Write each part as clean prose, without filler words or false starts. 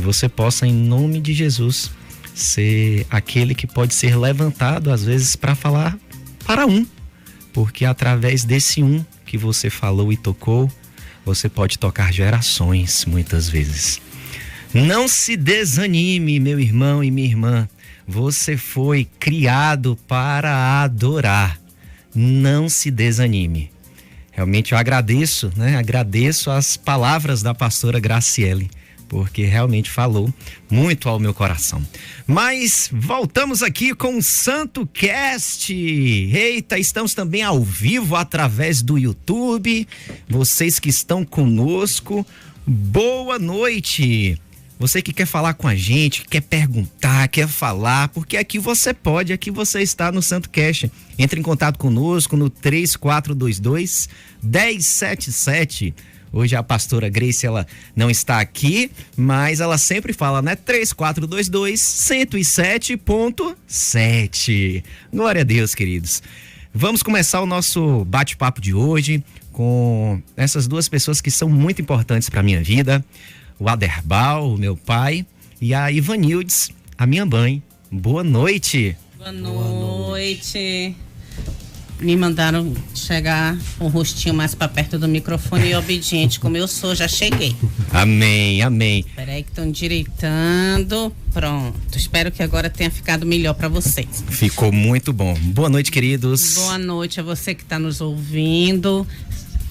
você possa, em nome de Jesus, ser aquele que pode ser levantado, às vezes, para falar para um. Porque através desse um que você falou e tocou, você pode tocar gerações, muitas vezes. Não se desanime, meu irmão e minha irmã. Você foi criado para adorar. Não se desanime. Realmente eu agradeço, né? Agradeço as palavras da pastora Graciele, porque realmente falou muito ao meu coração. Mas voltamos aqui com o Santo Cast. Eita, estamos também ao vivo através do YouTube. Vocês que estão conosco, boa noite. Você que quer falar com a gente, quer perguntar, quer falar, porque aqui você pode, aqui você está no Santo Cast. Entre em contato conosco no 3422-1077. Hoje a pastora Grace, ela não está aqui, mas ela sempre fala, né? 3422-107.7. Glória a Deus, queridos. Vamos começar o nosso bate-papo de hoje com essas duas pessoas que são muito importantes para a minha vida. O Aderbal, o meu pai, e a Ivanildes, a minha mãe. Boa noite. Boa noite. Me mandaram chegar com o rostinho mais para perto do microfone e obediente, como eu sou, já cheguei. Amém, amém. Peraí que estão direitando. Pronto, espero que agora tenha ficado melhor para vocês. Ficou muito bom. Boa noite, queridos. Boa noite a você que está nos ouvindo.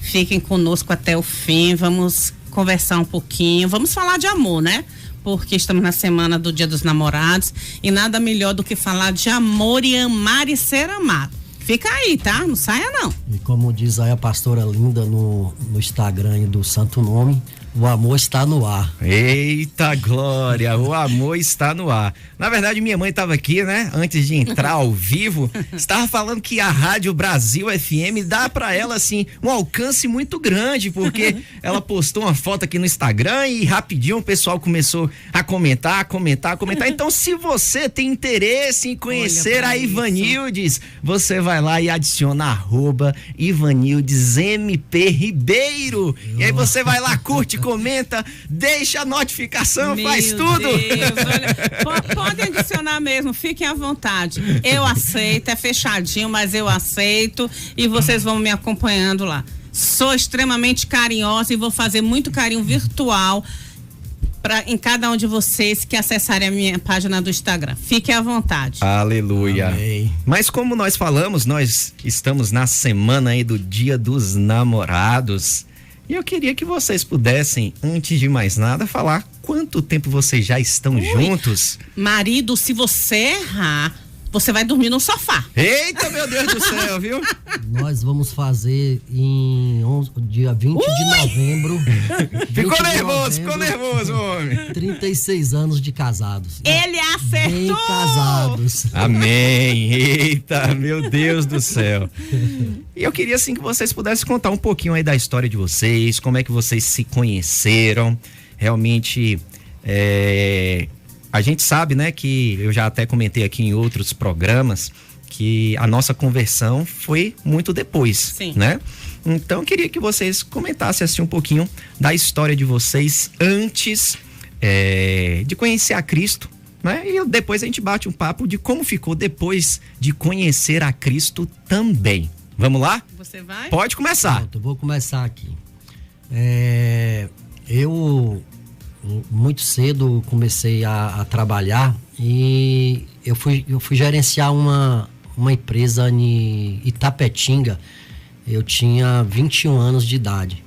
Fiquem conosco até o fim, vamos conversar um pouquinho, vamos falar de amor, né? Porque estamos na semana do Dia dos Namorados e nada melhor do que falar de amor e amar e ser amado. Fica aí, tá? Não saia não. E como diz aí a pastora Linda no Instagram do Santo Nome, o amor está no ar. Eita glória, o amor está no ar. Na verdade, minha mãe estava aqui, né? Antes de entrar ao vivo, estava falando que a Rádio Brasil FM dá para ela, assim, um alcance muito grande, porque ela postou uma foto aqui no Instagram e rapidinho o pessoal começou a comentar. Então, se você tem interesse em conhecer a Ivanildes, você vai lá e adiciona @IvanildesMP_Ribeiro. E aí você vai lá, curte, comenta, deixa a notificação, faz tudo. Deus, olha, podem adicionar mesmo, fiquem à vontade. Eu aceito, é fechadinho, mas eu aceito e vocês vão me acompanhando lá. Sou extremamente carinhosa e vou fazer muito carinho virtual em cada um de vocês que acessarem a minha página do Instagram. Fiquem à vontade. Aleluia. Amém. Mas como nós falamos, nós estamos na semana aí do Dia dos Namorados. E eu queria que vocês pudessem, antes de mais nada, falar quanto tempo vocês já estão juntos. Marido, se você errar, você vai dormir no sofá. Eita, meu Deus do céu, viu? Nós vamos fazer dia 20 de novembro. Ficou nervoso, homem. 36 anos de casados. Ele acertou! Bem casados. Amém. Eita, meu Deus do céu. E eu queria, assim, que vocês pudessem contar um pouquinho aí da história de vocês, como é que vocês se conheceram. Realmente, a gente sabe, né, que eu já até comentei aqui em outros programas que a nossa conversão foi muito depois, Sim. né? Então eu queria que vocês comentassem assim um pouquinho da história de vocês antes de conhecer a Cristo, né? E depois a gente bate um papo de como ficou depois de conhecer a Cristo também. Vamos lá? Você vai? Pode começar. Pronto, eu vou começar aqui. Eu muito cedo comecei a trabalhar e eu fui gerenciar uma empresa em Itapetinga. Eu tinha 21 anos de idade.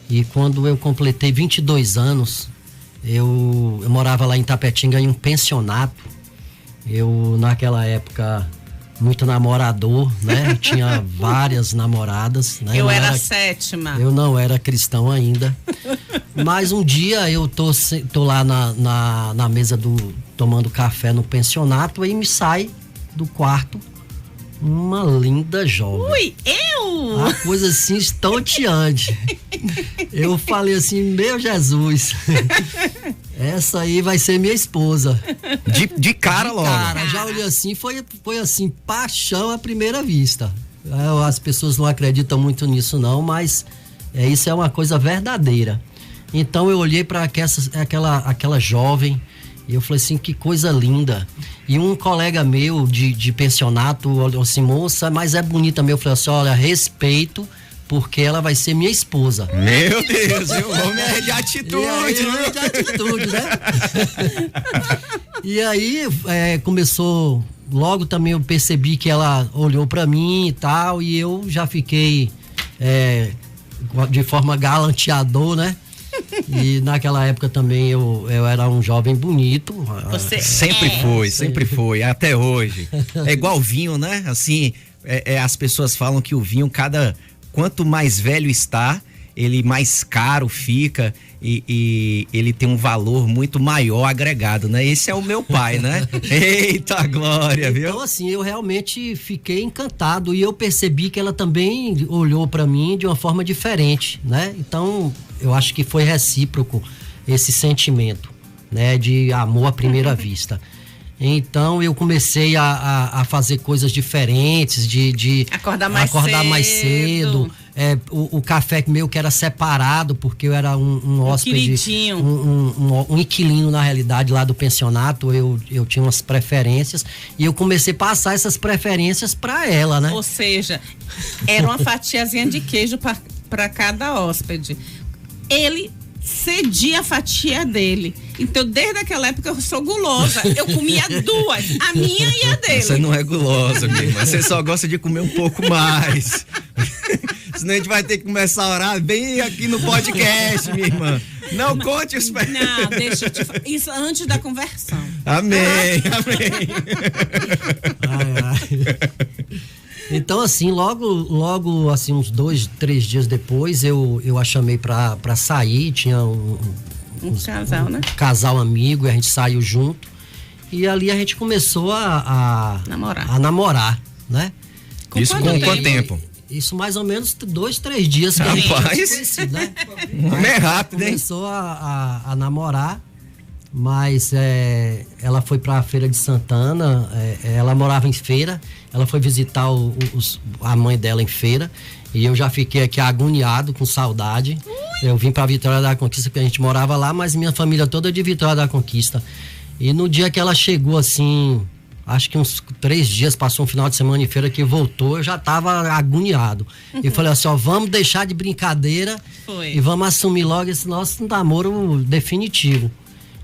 E quando eu completei 22 anos, eu morava lá em Itapetinga em um pensionato. Eu, naquela época, muito namorador, né? Eu tinha várias namoradas, né? Eu era a sétima. Eu não era cristão ainda. Mas um dia eu tô lá na mesa tomando café no pensionato e me sai do quarto uma linda jovem. Ui, eu? Uma coisa assim estonteante. Eu falei assim, meu Jesus, essa aí vai ser minha esposa. De cara logo. Cara, já olhei assim, foi assim, paixão à primeira vista. As pessoas não acreditam muito nisso não, mas isso é uma coisa verdadeira. Então eu olhei para aquela jovem e eu falei assim, que coisa linda. E um colega meu de pensionato olhou assim, moça, mas é bonita mesmo. Eu falei assim, olha, respeito, porque ela vai ser minha esposa. Meu Deus, o homem é de atitude. É de atitude, né? E aí começou, logo também eu percebi que ela olhou pra mim e tal, e eu já fiquei de forma galanteador, né? E naquela época também eu era um jovem bonito. Você sempre foi, até hoje. É igual vinho, né? Assim, as pessoas falam que o vinho, quanto mais velho está, ele mais caro fica e ele tem um valor muito maior agregado, né? Esse é o meu pai, né? Eita glória, viu? Então assim, eu realmente fiquei encantado e eu percebi que ela também olhou para mim de uma forma diferente, né? Então, eu acho que foi recíproco esse sentimento, né? De amor à primeira vista. Então eu comecei a fazer coisas diferentes, de acordar mais cedo. O café meu que era separado, porque eu era um hóspede, um inquilino na realidade lá do pensionato, eu tinha umas preferências e eu comecei a passar essas preferências para ela, né? Ou seja, era uma fatiazinha de queijo para cada hóspede. Ele cedia a fatia dele. Então, desde aquela época eu sou gulosa. Eu comia duas, a minha e a dele. Você não é gulosa, minha irmã. Você só gosta de comer um pouco mais. Senão a gente vai ter que começar a orar bem aqui no podcast, minha irmã. Não conte os pés. Não, deixa eu te falar. Isso antes da conversão. Amém. Então, assim, logo assim, uns 2, 3 dias depois, eu a chamei pra sair, tinha um casal, né? Um casal amigo, e a gente saiu junto, e ali a gente começou a namorar, né? Isso com quanto tempo? Isso mais ou menos 2, 3 dias que a gente conhecido, né? É rápido, hein? Começou a namorar, mas ela foi para a Feira de Santana, ela morava em Feira, ela foi visitar a mãe dela em Feira, e eu já fiquei aqui agoniado, com saudade. Eu vim para Vitória da Conquista, porque a gente morava lá, mas minha família toda é de Vitória da Conquista. E no dia que ela chegou, assim, acho que uns 3 dias, passou um final de semana em Feira que voltou, eu já tava agoniado. Eu falei assim, vamos deixar de brincadeira e vamos assumir logo esse nosso namoro definitivo.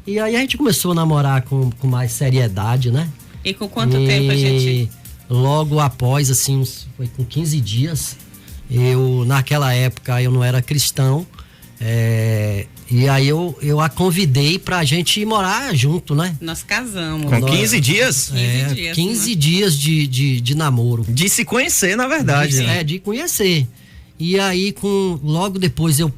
E aí a gente começou a namorar com mais seriedade, né? E com quanto tempo a gente... Logo após, assim, foi com 15 dias, naquela época eu não era cristão, e aí eu a convidei pra gente ir morar junto, né? Nós casamos. Com 15 dias? 15 dias de namoro. De se conhecer, na verdade. De conhecer. E aí, logo depois eu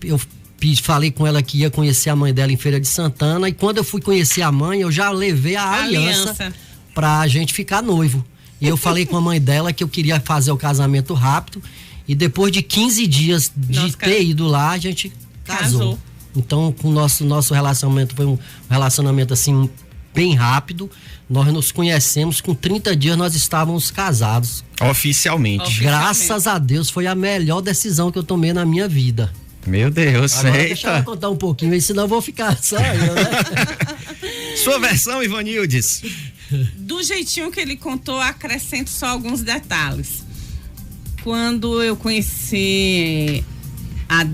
falei com ela que ia conhecer a mãe dela em Feira de Santana, e quando eu fui conhecer a mãe, eu já levei a aliança pra gente ficar noivo. E eu falei com a mãe dela que eu queria fazer o casamento rápido, e depois de 15 dias de ter ido lá, a gente casou. Então, com o nosso relacionamento foi um relacionamento assim bem rápido. Nós nos conhecemos, com 30 dias nós estávamos casados. Oficialmente. Graças a Deus, foi a melhor decisão que eu tomei na minha vida. Meu Deus, agora deixa eu contar um pouquinho aí, senão eu vou ficar só eu, né? Sua versão, Ivanildes. Do jeitinho que ele contou, acrescento só alguns detalhes. Quando eu conheci a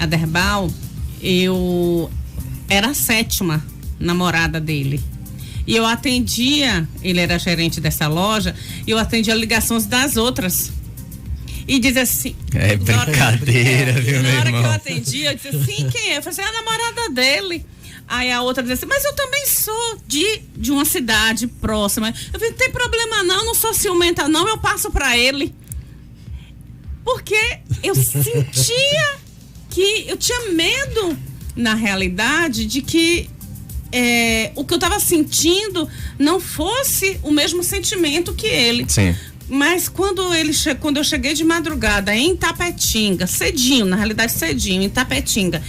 Derbal, eu era a 7ª namorada dele. E eu atendia, ele era gerente dessa loja, e eu atendia ligações das outras. E diz assim... É brincadeira, viu, meu irmão? Na hora que eu atendia, eu disse assim, quem é? Eu falei assim, é a namorada dele. Aí a outra dizia assim, mas eu também sou de uma cidade próxima. Eu falei, não tem problema não sou ciumenta não, eu passo pra ele. Porque eu sentia que eu tinha medo, na realidade, de que o que eu tava sentindo não fosse o mesmo sentimento que ele. Sim. Mas quando eu cheguei de madrugada em Tapetinga, cedinho, na realidade cedinho, em Tapetinga,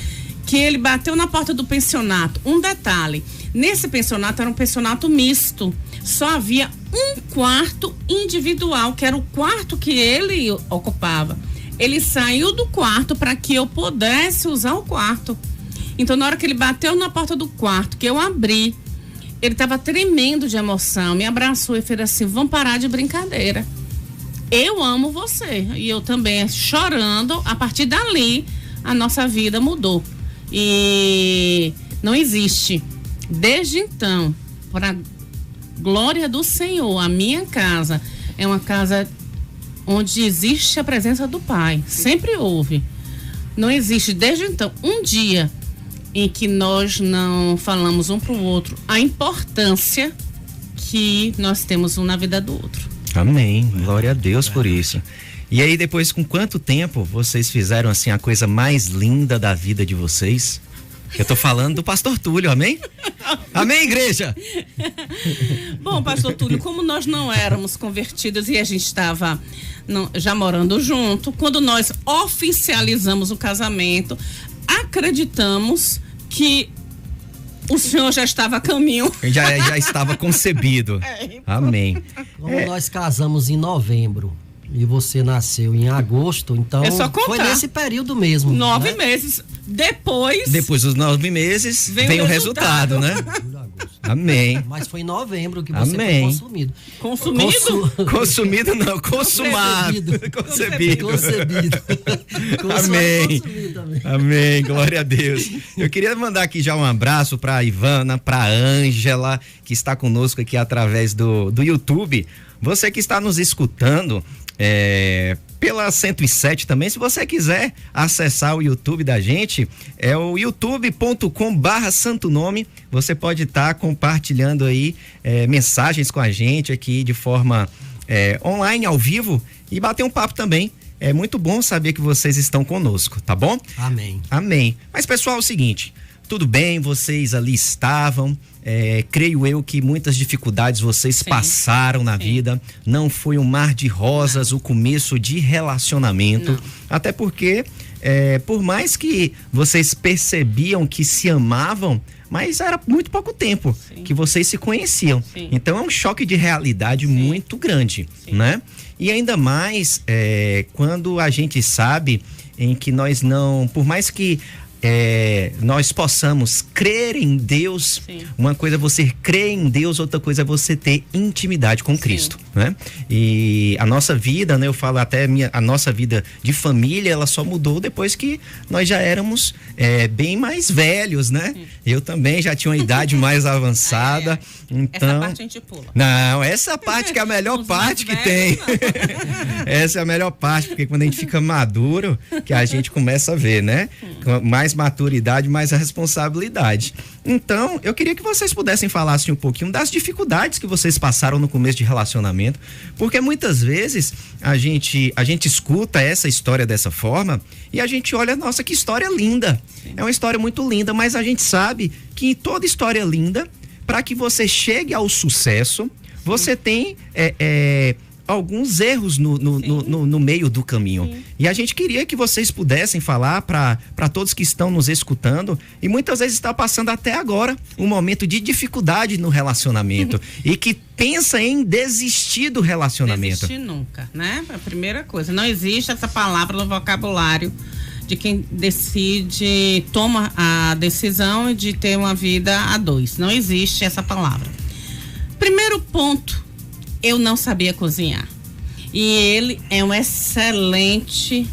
que ele bateu na porta do pensionato. Um detalhe, nesse pensionato era um pensionato misto, só havia um quarto individual, que era o quarto que ele ocupava. Ele saiu do quarto para que eu pudesse usar o quarto. Então, na hora que ele bateu na porta do quarto, que eu abri, ele estava tremendo de emoção, me abraçou e fez assim: vamos parar de brincadeira. Eu amo você. E eu também, chorando. A partir dali, a nossa vida mudou. E não existe. Desde então, para glória do Senhor, a minha casa é uma casa onde existe a presença do Pai. Sempre houve. Não existe, desde então, um dia em que nós não falamos um para o outro a importância que nós temos um na vida do outro. Amém. Glória a Deus por isso. E aí, depois, com quanto tempo vocês fizeram assim a coisa mais linda da vida de vocês? Eu tô falando do pastor Túlio, amém? Amém, igreja? Bom, pastor Túlio, como nós não éramos convertidos e a gente estava já morando junto, quando nós oficializamos o casamento, acreditamos que o senhor já estava a caminho. Já estava concebido. Amém. Como nós casamos em novembro e você nasceu em agosto, então foi nesse período mesmo. 9 meses. Depois dos 9 meses vem o resultado, né? Amém. Mas foi em novembro que você foi consumido. Consumido não, consumado. Concebido. Amém. Amém, glória a Deus. Eu queria mandar aqui já um abraço para Ivana, para Ângela, que está conosco aqui através do YouTube. Você que está nos escutando pela 107 também, se você quiser acessar o YouTube da gente, é o youtube.com/Santo Nome. Você pode estar compartilhando aí mensagens com a gente aqui de forma online, ao vivo, e bater um papo também. É muito bom saber que vocês estão conosco, tá bom? Amém. Amém. Mas, pessoal, é o seguinte, tudo bem, vocês ali estavam, creio eu que muitas dificuldades vocês passaram na vida, não foi um mar de rosas o começo de relacionamento, até porque, por mais que vocês percebiam que se amavam, mas era muito pouco tempo que vocês se conheciam. Então é um choque de realidade muito grande, né? E ainda mais quando a gente sabe em que nós não, por mais que nós possamos crer em Deus, uma coisa é você crer em Deus, outra coisa é você ter intimidade com Cristo, né? E a nossa vida, né, eu falo até a nossa vida de família, ela só mudou depois que nós já éramos bem mais velhos, né? Eu também já tinha uma idade mais avançada, então... Essa parte a gente pula. Não, essa parte que é a melhor parte que tem. Essa é a melhor parte, porque quando a gente fica maduro, que a gente começa a ver, né? Mais maturidade, mais a responsabilidade. Então, eu queria que vocês pudessem falar assim, um pouquinho das dificuldades que vocês passaram no começo de relacionamento, porque muitas vezes a gente escuta essa história dessa forma e a gente olha, nossa, que história linda. É uma história muito linda, mas a gente sabe que toda história linda, para que você chegue ao sucesso, você tem alguns erros no meio do caminho. E a gente queria que vocês pudessem falar para todos que estão nos escutando e muitas vezes está passando até agora um momento de dificuldade no relacionamento e que pensa em desistir do relacionamento. Desistir nunca, né? A primeira coisa, não existe essa palavra no vocabulário de quem toma a decisão de ter uma vida a dois. Não existe essa palavra. Primeiro ponto, eu não sabia cozinhar. E ele é um excelente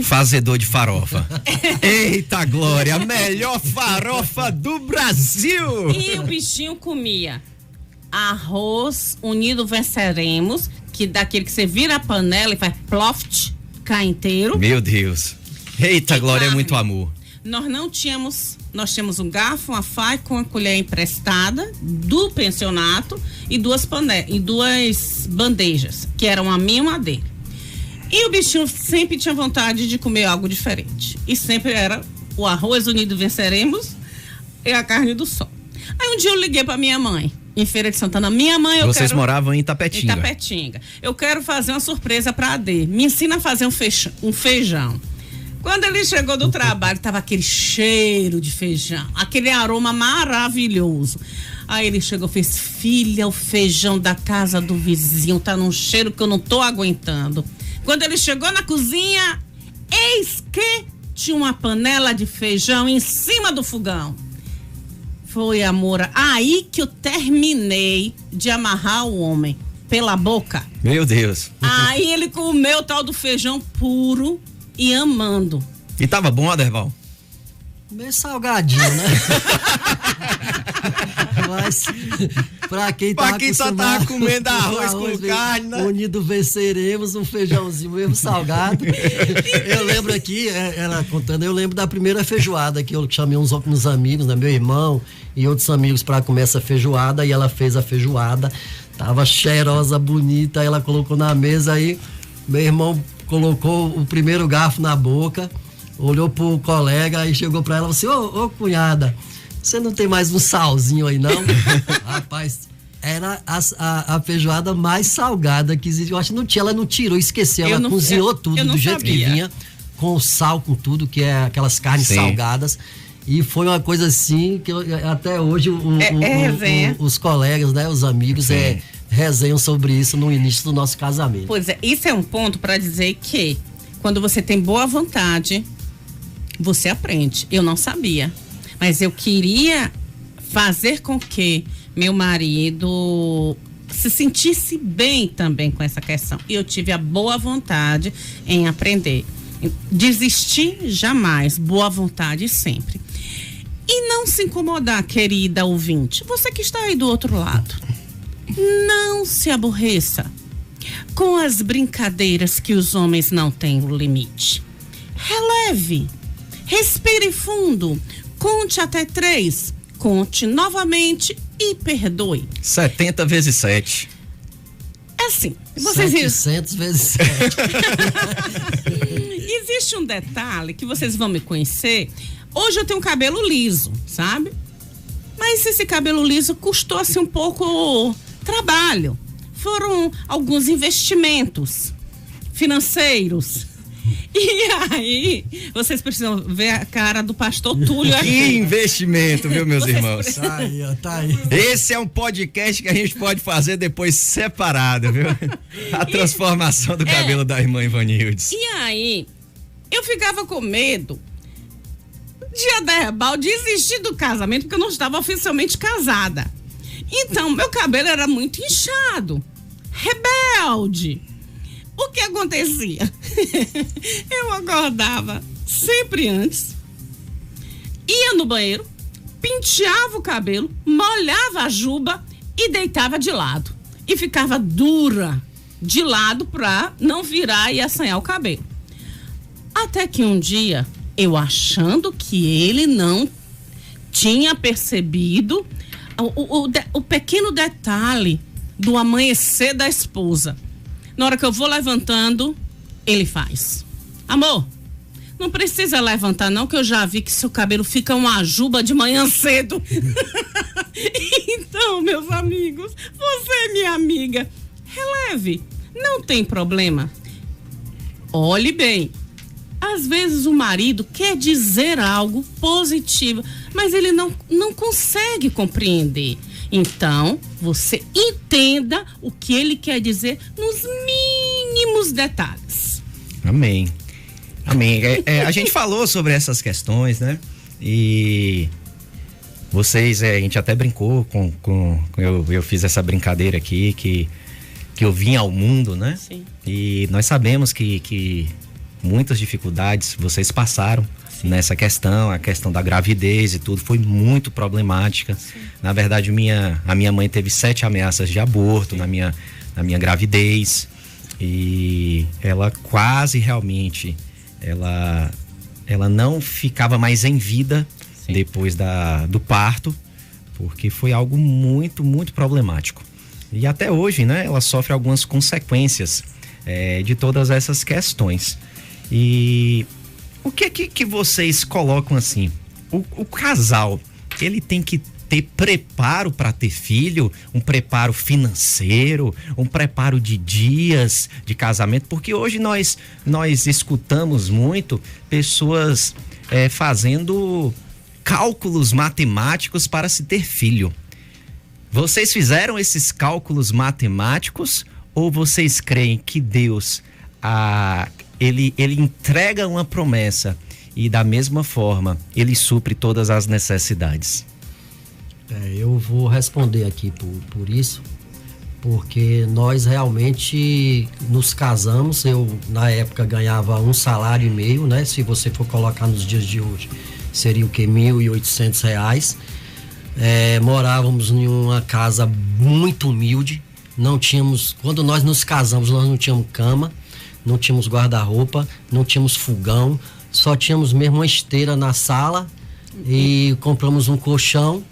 fazedor de farofa. Eita glória, a melhor farofa do Brasil. E o bichinho comia arroz unido venceremos, que daquele que você vira a panela e faz ploft, cai inteiro. Meu Deus. Eita glória, é muito amor. Nós tínhamos um garfo, uma faca com a colher emprestada do pensionato e duas bandejas, que eram a minha e uma dele. E o bichinho sempre tinha vontade de comer algo diferente. E sempre era o arroz unido venceremos e a carne do sol. Aí um dia eu liguei pra minha mãe, em Feira de Santana. Minha mãe, Vocês moravam em Itapetinga? Em Itapetinga. Eu quero fazer uma surpresa pra Adê. Me ensina a fazer um feijão. Quando ele chegou do trabalho, tava aquele cheiro de feijão, aquele aroma maravilhoso. Aí ele chegou e fez: filha, o feijão da casa do vizinho tá num cheiro que eu não tô aguentando. Quando ele chegou na cozinha, eis que tinha uma panela de feijão em cima do fogão. Foi, amor, aí que eu terminei de amarrar o homem pela boca. Meu Deus. Aí ele comeu o tal do feijão puro e amando. E tava bom, Aderval? Meio salgadinho, né? Mas pra quem só tava comendo arroz com carne, né? Unido venceremos, um feijãozinho mesmo salgado. Eu lembro aqui, ela contando, eu lembro da primeira feijoada que eu chamei uns amigos, né? Meu irmão e outros amigos pra comer essa feijoada, e ela fez a feijoada, tava cheirosa, bonita, ela colocou na mesa, aí meu irmão colocou o primeiro garfo na boca, olhou pro colega e chegou pra ela e falou assim: ô cunhada, você não tem mais um salzinho aí, não? Rapaz, era a feijoada mais salgada que existe. Eu acho que não tinha, ela não tirou, esqueceu. Ela cozinhou tudo do jeito que vinha, com o sal, com tudo, que é aquelas carnes salgadas. E foi uma coisa assim que até hoje os colegas, né, os amigos, resenham sobre isso no início do nosso casamento. Pois é, isso é um ponto para dizer que quando você tem boa vontade, você aprende. Eu não sabia, mas eu queria fazer com que meu marido se sentisse bem também com essa questão. E eu tive a boa vontade em aprender. Desistir jamais, boa vontade sempre. E não se incomodar, querida ouvinte, você que está aí do outro lado. Não se aborreça com as brincadeiras que os homens não têm o limite. Releve, respire fundo, conte até 3, conte novamente e perdoe. 70 vezes 7. É assim, vocês 700 vezes 7. Existe um detalhe que vocês vão me conhecer. Hoje eu tenho cabelo liso, sabe? Mas esse cabelo liso custou assim um pouco trabalho. Foram alguns investimentos financeiros. E aí, vocês precisam ver a cara do pastor Túlio aqui. Que investimento, viu, meus irmãos? Tá aí, ó, tá aí. Esse é um podcast que a gente pode fazer depois separado, viu? A transformação do cabelo da irmã Ivanildes. E aí, eu ficava com medo de Aderbal desistir do casamento, porque eu não estava oficialmente casada. Então, meu cabelo era muito inchado, rebelde. O que acontecia? Eu acordava sempre antes, ia no banheiro, penteava o cabelo, molhava a juba e deitava de lado. E ficava dura de lado pra não virar e assanhar o cabelo. Até que um dia, eu achando que ele não tinha percebido o pequeno detalhe do amanhecer da esposa. Na hora que eu vou levantando, ele faz: amor, não precisa levantar não, que eu já vi que seu cabelo fica uma juba de manhã cedo. Então, meus amigos, você é minha amiga, releve, não tem problema. Olhe bem, às vezes o marido quer dizer algo positivo, mas ele não consegue compreender. Então, você entenda o que ele quer dizer nos mínimos detalhes. Amém. Amém. A gente falou sobre essas questões, né? E vocês, a gente até brincou eu fiz essa brincadeira aqui, que eu vim ao mundo, né? Sim. E nós sabemos que muitas dificuldades vocês passaram. Sim. Nessa questão, a questão da gravidez e tudo foi muito problemática. Sim. Na verdade, a minha mãe teve 7 ameaças de aborto na minha gravidez, e ela quase realmente ela não ficava mais em vida. Sim. Depois do parto, porque foi algo muito, muito problemático. E até hoje, né, ela sofre algumas consequências de todas essas questões. E o que vocês colocam assim? O casal, ele tem que ter preparo para ter filho, um preparo financeiro, um preparo de dias de casamento, porque hoje nós escutamos muito pessoas fazendo cálculos matemáticos para se ter filho. Vocês fizeram esses cálculos matemáticos ou vocês creem que Deus ele entrega uma promessa e da mesma forma ele supre todas as necessidades? Eu vou responder aqui por isso, porque nós realmente nos casamos. Eu na época ganhava 1,5 salário, né? Se você for colocar nos dias de hoje, seria o que? R$1.800. Morávamos em uma casa muito humilde. Não tínhamos, quando nós nos casamos, nós não tínhamos cama, não tínhamos guarda-roupa, não tínhamos fogão, só tínhamos mesmo uma esteira na sala e compramos um colchão.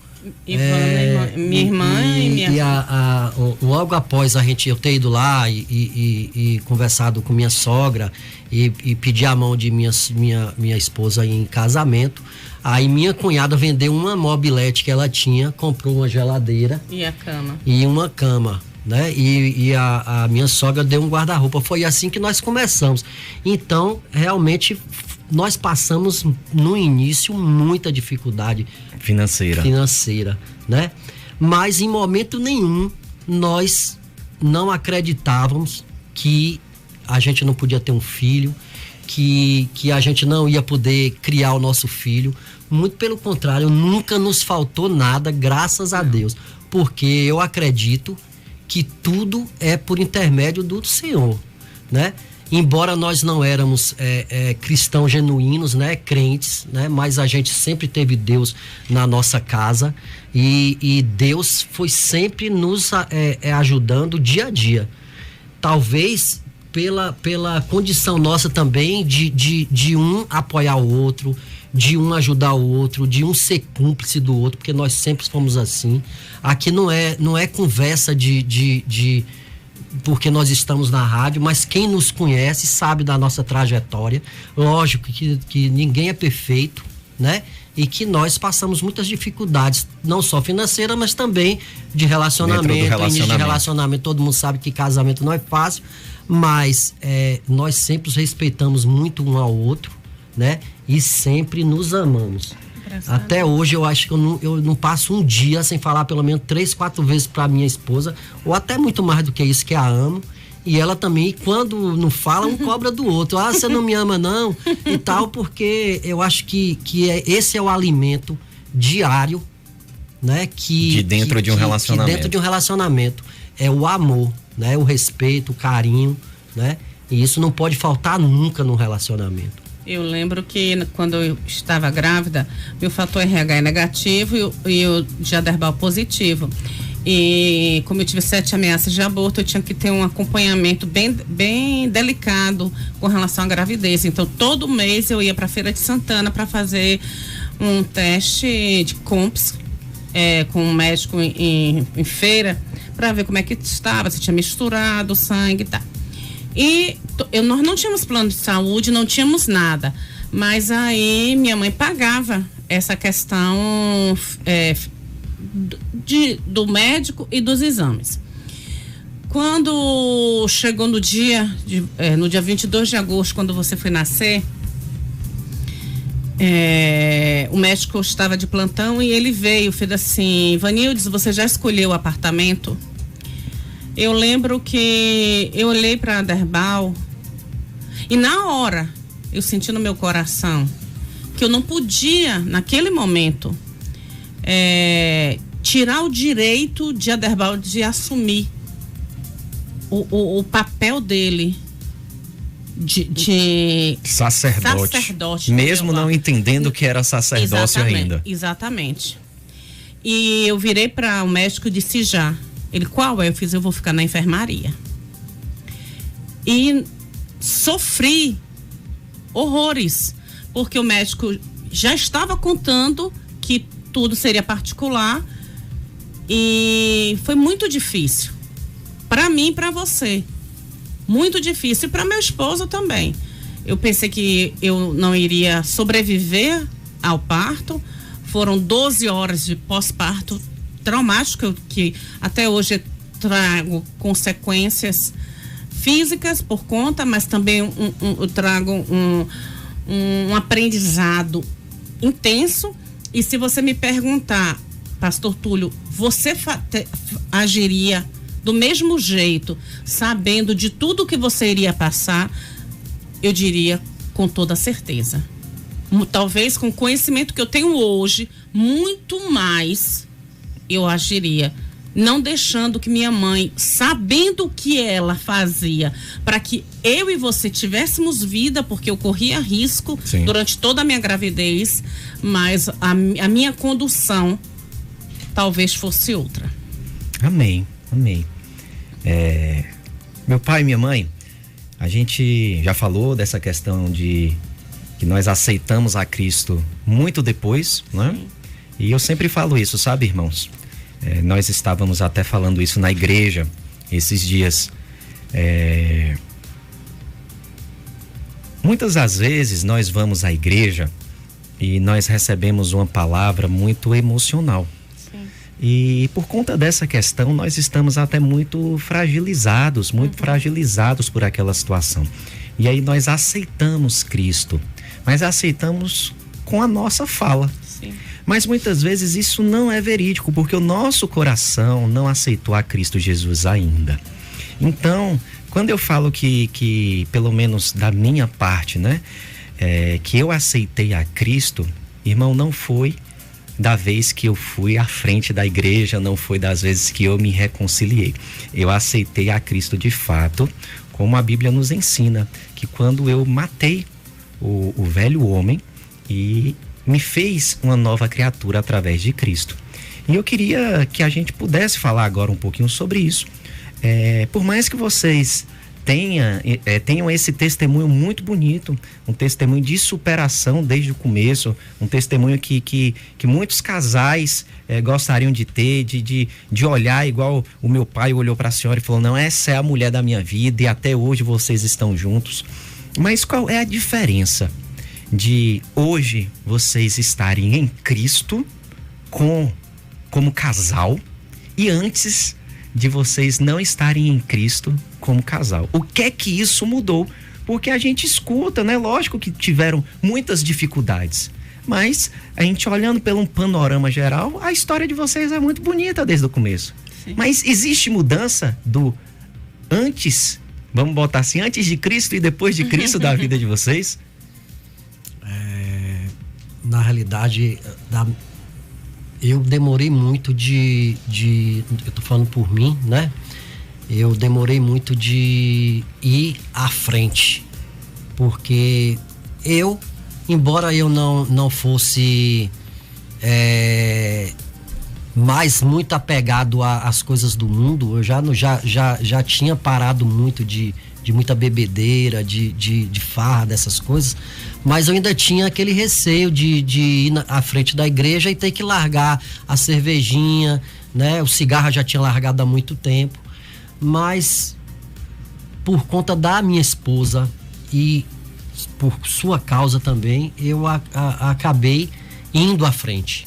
Minha irmã e minha logo após eu ter ido lá e conversado com minha sogra e pedir a mão de minha esposa em casamento, aí minha cunhada vendeu uma mobilete que ela tinha, comprou uma geladeira e a cama e uma cama, né? E a minha sogra deu um guarda-roupa. Foi assim que nós começamos. Então realmente nós passamos no início muita dificuldade financeira, né? Mas em momento nenhum nós não acreditávamos que a gente não podia ter um filho, que a gente não ia poder criar o nosso filho. Muito pelo contrário, nunca nos faltou nada, graças a Deus, porque eu acredito que tudo é por intermédio do Senhor, né? Embora nós não éramos cristãos genuínos, né, crentes, né, mas a gente sempre teve Deus na nossa casa e Deus foi sempre nos ajudando dia a dia. Talvez pela condição nossa também de um apoiar o outro, de um ajudar o outro, de um ser cúmplice do outro, porque nós sempre fomos assim. Aqui não é conversa porque nós estamos na rádio, mas quem nos conhece sabe da nossa trajetória. Lógico que ninguém é perfeito, né? E que nós passamos muitas dificuldades, não só financeiras, mas também de relacionamento. Início de relacionamento, todo mundo sabe que casamento não é fácil, mas nós sempre respeitamos muito um ao outro, né? E sempre nos amamos. Até hoje eu acho que eu não passo um dia sem falar pelo menos 3, 4 vezes para minha esposa, ou até muito mais do que isso, que a amo. E ela também, quando não fala, um cobra do outro. Você não me ama não? E tal, porque eu acho que esse é o alimento diário, né? De dentro de um relacionamento. Que dentro de um relacionamento é o amor, né? O respeito, o carinho, né? E isso não pode faltar nunca no relacionamento. Eu lembro que quando eu estava grávida, meu fator RH é negativo e o de Aderbal positivo. E como eu tive 7 ameaças de aborto, eu tinha que ter um acompanhamento bem delicado com relação à gravidez. Então, todo mês eu ia para a Feira de Santana para fazer um teste de COMPS com um médico em feira, para ver como é que estava, se tinha misturado sangue e tal. E nós não tínhamos plano de saúde, não tínhamos nada. Mas aí minha mãe pagava essa questão do médico e dos exames. Quando chegou no dia 22 de agosto, quando você foi nascer, o médico estava de plantão e ele veio, fez assim: Vanildes, você já escolheu o apartamento? Eu lembro que eu olhei para a Aderbal e na hora eu senti no meu coração que eu não podia, naquele momento, tirar o direito de Aderbal de assumir o papel dele de sacerdote. Mesmo não entendendo que era sacerdócio ainda. Exatamente. E eu virei para o médico e disse já. Ele, qual é? Eu vou ficar na enfermaria. E sofri horrores, porque o médico já estava contando que tudo seria particular e foi muito difícil. Para mim e para você. Muito difícil. E para meu esposo também. Eu pensei que eu não iria sobreviver ao parto. Foram 12 horas de pós-parto traumático, que até hoje trago consequências físicas por conta, mas também eu trago um aprendizado intenso. E se você me perguntar, Pastor Túlio, você agiria do mesmo jeito, sabendo de tudo que você iria passar? Eu diria com toda certeza. talvez com o conhecimento que eu tenho hoje, muito mais eu agiria. Não deixando que minha mãe, sabendo o que ela fazia, para que eu e você tivéssemos vida, porque eu corria risco Sim. durante toda a minha gravidez, mas a minha condução talvez fosse outra. Amém, amém. Meu pai e minha mãe, a gente já falou dessa questão de que nós aceitamos a Cristo muito depois, né? E eu sempre falo isso, sabe, irmãos? Nós estávamos até falando isso na igreja esses dias. Muitas das vezes nós vamos à igreja e nós recebemos uma palavra muito emocional. Sim. E por conta dessa questão nós estamos até muito fragilizados por aquela situação. E aí nós aceitamos Cristo, mas aceitamos com a nossa fala. Sim. Mas muitas vezes isso não é verídico, porque o nosso coração não aceitou a Cristo Jesus ainda. Então, quando eu falo que pelo menos da minha parte, né, que eu aceitei a Cristo, irmão, não foi da vez que eu fui à frente da igreja, não foi das vezes que eu me reconciliei. Eu aceitei a Cristo de fato, como a Bíblia nos ensina, que quando eu matei o velho homem e me fez uma nova criatura através de Cristo. E eu queria que a gente pudesse falar agora um pouquinho sobre isso. Por mais que vocês tenham esse testemunho muito bonito, um testemunho de superação desde o começo, um testemunho que muitos casais gostariam de ter, de olhar igual o meu pai olhou para a senhora e falou, não, essa é a mulher da minha vida e até hoje vocês estão juntos. Mas qual é a diferença de hoje vocês estarem em Cristo como casal e antes de vocês não estarem em Cristo como casal? O que é que isso mudou? Porque a gente escuta, né? Lógico que tiveram muitas dificuldades, mas a gente olhando pelo um panorama geral, a história de vocês é muito bonita desde o começo. Sim. Mas existe mudança do antes, vamos botar assim, antes de Cristo e depois de Cristo da vida de vocês? Na realidade, eu demorei muito eu tô falando por mim, né? Eu demorei muito de ir à frente, porque embora eu não fosse mais muito apegado às coisas do mundo, eu já tinha parado muito de muita bebedeira, de farra, dessas coisas, mas eu ainda tinha aquele receio de ir à frente da igreja e ter que largar a cervejinha, né? O cigarro eu já tinha largado há muito tempo, mas por conta da minha esposa e por sua causa também, eu acabei indo à frente.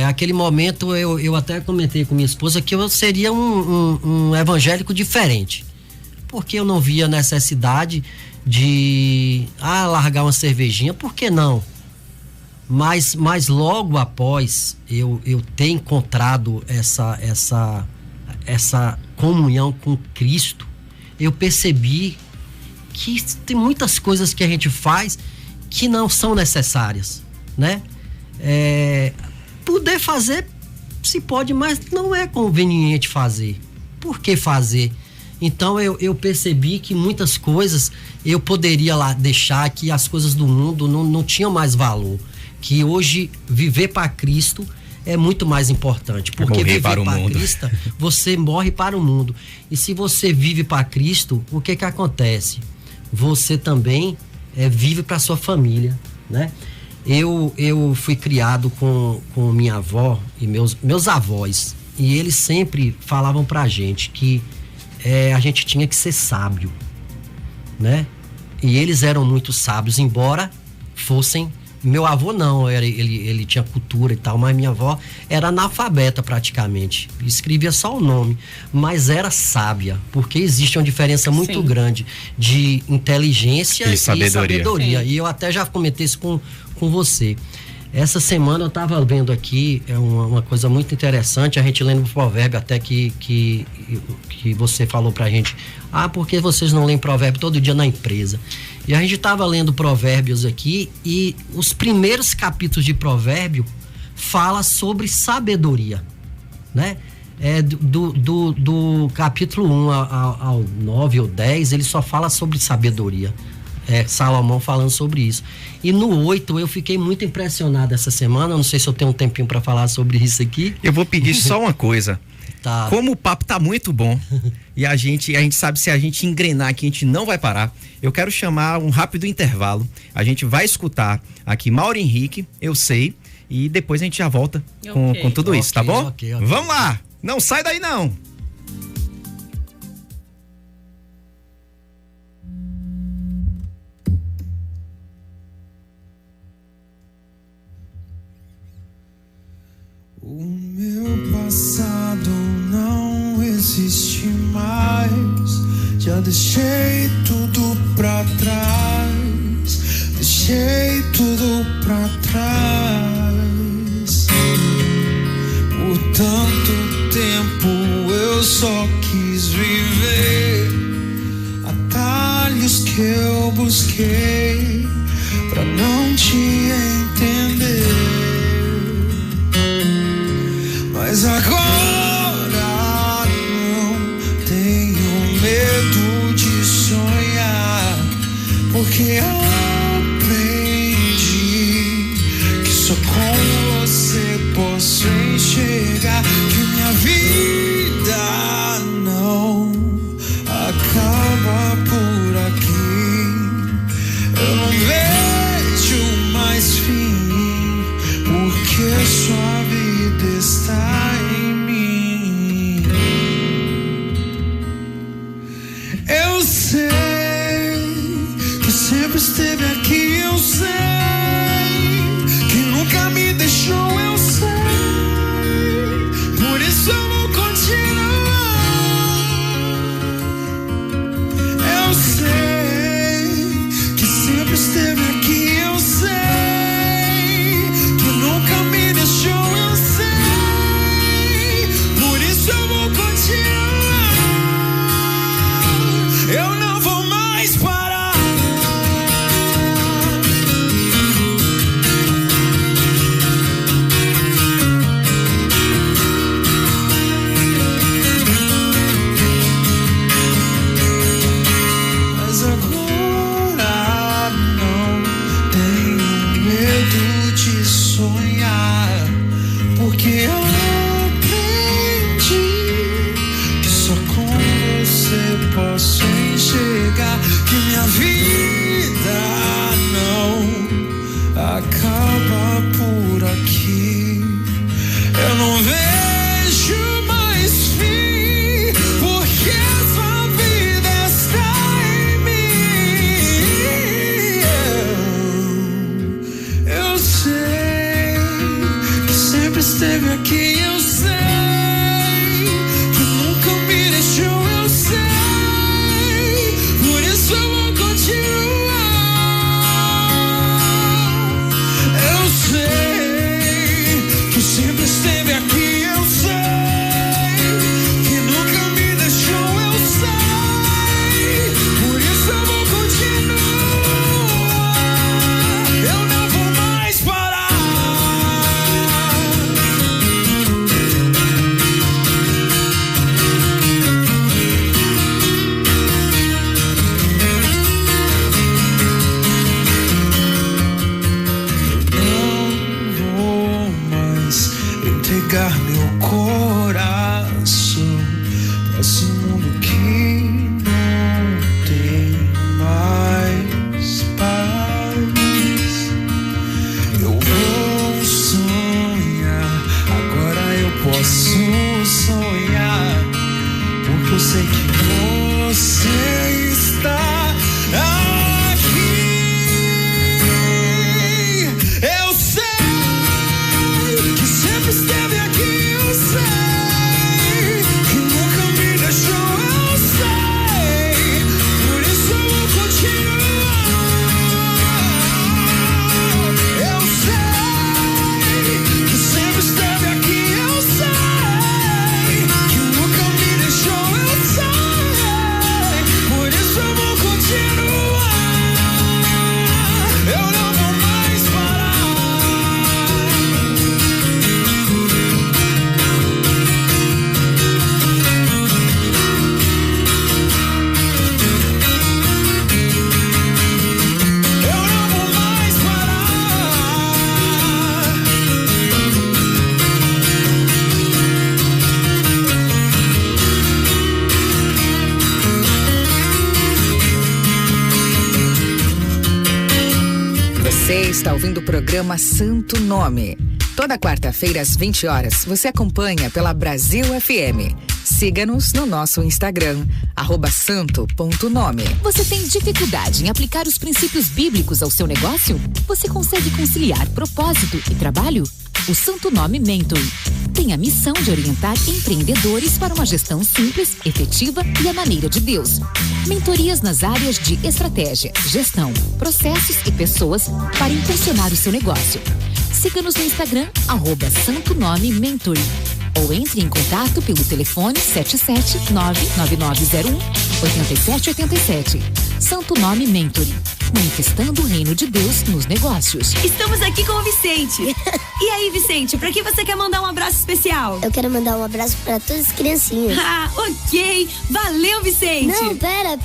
Aquele momento eu até comentei com minha esposa que eu seria um evangélico diferente, porque eu não via necessidade de largar uma cervejinha, por que não? Mas logo após eu ter encontrado essa comunhão com Cristo, eu percebi que tem muitas coisas que a gente faz que não são necessárias, né? Poder fazer se pode, mas não é conveniente fazer. Por que fazer? Então eu percebi que muitas coisas eu poderia lá deixar, que as coisas do mundo não tinham mais valor, que hoje viver para Cristo é muito mais importante, porque morrer viver para o mundo. Cristo, você morre para o mundo. E se você vive para Cristo, o que acontece? Você também vive para sua família, né? Eu fui criado com minha avó e meus avós, e eles sempre falavam pra gente que a gente tinha que ser sábio, né? E eles eram muito sábios, embora fossem... Meu avô não, ele tinha cultura e tal, mas minha avó era analfabeta praticamente, escrevia só o nome, mas era sábia, porque existe uma diferença muito grande de inteligência e sabedoria. E eu até já comentei isso com você. Essa semana eu estava vendo aqui uma coisa muito interessante, a gente lendo o provérbio até que você falou pra gente, por que vocês não leem provérbio todo dia na empresa? E a gente estava lendo provérbios aqui e os primeiros capítulos de provérbio fala sobre sabedoria, né? Do capítulo 1 ao 9 ou 10, ele só fala sobre sabedoria. Salomão falando sobre isso. E no 8 eu fiquei muito impressionado essa semana. Não sei se eu tenho um tempinho para falar sobre isso aqui. Eu vou pedir só uma coisa. Tá. Como o papo tá muito bom e a gente sabe, se a gente engrenar aqui, a gente não vai parar. Eu quero chamar um rápido intervalo. A gente vai escutar aqui Mauro Henrique, Eu Sei, e depois a gente já volta com tudo isso, tá bom? Ok. Vamos lá! Não sai daí não! O meu passado não existe mais. Já deixei tudo pra trás. Deixei tudo pra trás. Por tanto tempo eu só quis viver atalhos que eu busquei pra não te entender. Mas agora não tenho medo de sonhar, porque aprendi que só com você posso enxergar que minha vida não acaba por aqui. Eu não vejo mais fim, porque sua vida está em mim. Eu sei que sempre esteve aqui, eu sei que nunca me deixou, eu sei. Por isso eu vou continuar. Eu sei que sempre esteve aqui, eu sei que nunca me deixou, eu sei. Por isso eu vou continuar. Eu não vou mais parar. Mas agora não tenho medo de sonhar, porque eu aprendi que só com você posso enxergar que minha vida não acaba por aqui. Eu não vejo mais fim, porque sua vida está em mim. Eu sei que sempre esteve aqui, eu sei que nunca me deixou, eu sei. Por isso eu vou continuar. Eu sei que sempre esteve aqui, eu sei que nunca me deixou, eu sei. Por isso eu vou continuar. Eu não vou mais parar. Não vou mais entregar meu coração pra esse mundo que não tem mais paz. Eu vou sonhar, agora eu posso sonhar, porque eu sei que você está aqui. Eu sei que sempre esteve aqui, eu sei que nunca me deixou, eu sei. Por isso eu vou continuar. Eu sei Você está ouvindo o programa Santo Nome. Toda quarta-feira às 20 horas, você acompanha pela Brasil FM. Siga-nos no nosso Instagram, @santo.nome. Você tem dificuldade em aplicar os princípios bíblicos ao seu negócio? Você consegue conciliar propósito e trabalho? O Santo Nome Mentor tem a missão de orientar empreendedores para uma gestão simples, efetiva e à maneira de Deus. Mentorias nas áreas de estratégia, gestão, processos e pessoas para impulsionar o seu negócio. Siga-nos no Instagram, @Santo Nome Mentor. Ou entre em contato pelo telefone 7799901-8787. Santo Nome Mentor. Manifestando o reino de Deus nos negócios. Estamos aqui com o Vicente. E aí, Vicente, pra que você quer mandar um abraço especial? Eu quero mandar um abraço pra todas as criancinhas. Ah, ok. Valeu, Vicente. Não, pera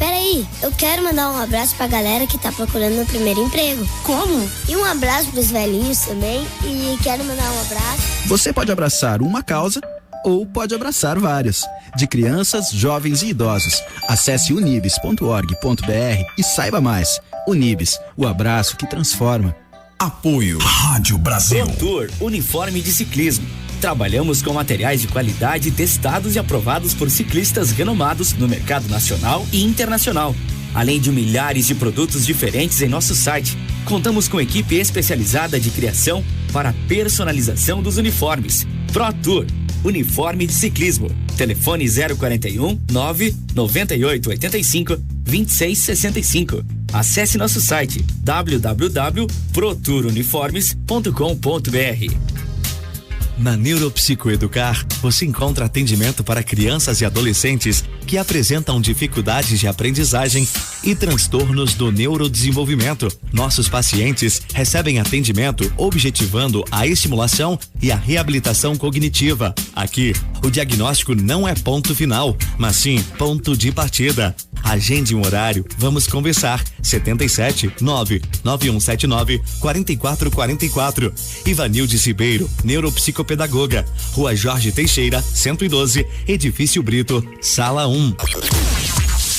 aí. Eu quero mandar um abraço pra galera que tá procurando meu primeiro emprego. Como? E um abraço pros velhinhos também. E quero mandar um abraço. Você pode abraçar uma causa ou pode abraçar várias. De crianças, jovens e idosos. Acesse unibis.org.br e saiba mais. Unibis, o abraço que transforma. Apoio Rádio Brasil. ProTour, uniforme de ciclismo. Trabalhamos com materiais de qualidade testados e aprovados por ciclistas renomados no mercado nacional e internacional. Além de milhares de produtos diferentes em nosso site, contamos com equipe especializada de criação para personalização dos uniformes. ProTour, uniforme de ciclismo. Telefone 041 99885 2665. Acesse nosso site www.protouruniformes.com.br. Na Neuropsicoeducar, você encontra atendimento para crianças e adolescentes que apresentam dificuldades de aprendizagem e transtornos do neurodesenvolvimento. Nossos pacientes recebem atendimento objetivando a estimulação e a reabilitação cognitiva. Aqui, o diagnóstico não é ponto final, mas sim ponto de partida. Agende um horário, vamos conversar. 77-99179-4444. Ivanildes Ribeiro, neuropsicopedagoga. Rua Jorge Teixeira, 112, Edifício Brito, Sala 1.